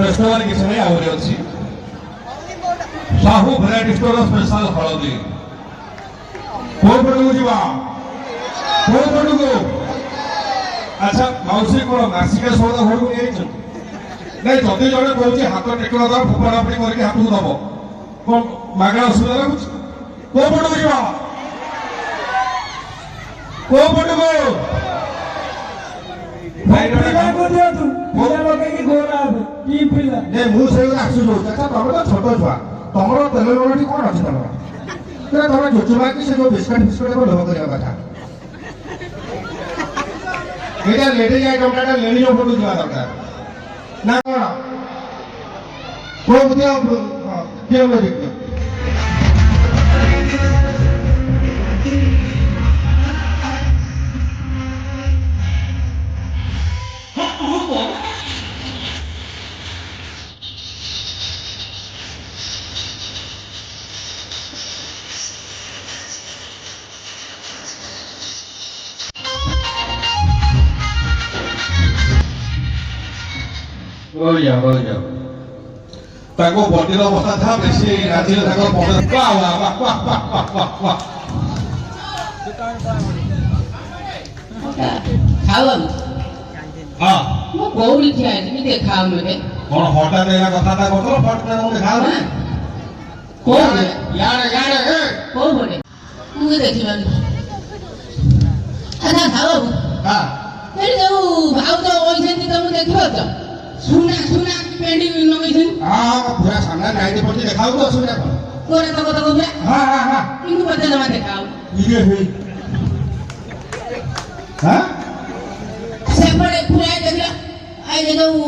restaurant କିଛି ନାହିଁ ଆହୁରି ଅଛି ସାହୁ ଭେରାଇଟି ଷ୍ଟୋର ସ୍ପେଶାଲ ହଳଦୀ କୋଉ ପଟକୁ ଯିବା କୋଉ ପଟକୁ ଆଚ୍ଛା ମାଉସୀ କଣ ମାସିକା ସଉଦା ଘରକୁ ନେଇଯାଇଛନ୍ତି ନାଇଁ ଯଦି ଜଣେ କହୁଛି ହାତ ଟେକିବା ଦ୍ୱାରା ଫୋପାଡ଼ା ଫୋପାଡ଼ି କରିକି ହାତକୁ ଦବ କଣ ମାଗଣା ଅସୁବିଧା ଲାଗୁଛି କୋଉ ପଟକୁ ଯିବା କୋଉ ପଟକୁ ମୁଁ ସେଇ ଆସୁଛୁ ଆଚ୍ଛା ତମେ ତ ଛୋଟ ଛୁଆ ତମର ତେଲ ଲୁଣଟି କଣ ଅଛି ତମର ତମେ ଜୁଚୁମା କି ସେ ଯୋଉ ବିସ୍କୁଟ ଫିସ୍କୁଟ ଲୋଭ କରିବା କଥା ଏଇଟା ଲେଡିଜ୍ ଆଇଟମଟା ଲେଡିଜ୍ ଉପରକୁ ଯିବା ଦରକାର ନା କଣ କିଏ ତାଙ୍କ ବଡିର ଅବସ୍ଥା ଥା ବେଶୀ ରାତିରେ ତାଙ୍କର ମୁଁ କୋଉଠି ଠିଆ ହେଇଛି ଦେଖାଉନି କଣ ହଠାତ୍ ଏଇନା କଥାଟା କରୁଥିଲ ଫଟୋ ଦେଖାଉ କୋଉ ପଟେ ମୁଁ ଦେଖିବାନି ଆଚ୍ଛା ଖାଉ ଏଠି ଯୋଉ ଭାଉଜ କହିଛନ୍ତି ତମକୁ ଦେଖିପାରୁଛ ସୁନା ସୁନା ପେଣ୍ଡି ଲଗେଇଛନ୍ତି ପୁରା ସାମ୍ନା ନାଇଟି ପଡିଛି ଦେଖାଉ ତ ଅସୁବିଧା କଣ କୋରେ ତକ ତକ ପୁରା କିନ୍ତୁ ମତେ ଜମା ଦେଖାଉ ସେପଟେ ପୁରା ଦେଖିଲା ଯୋଉ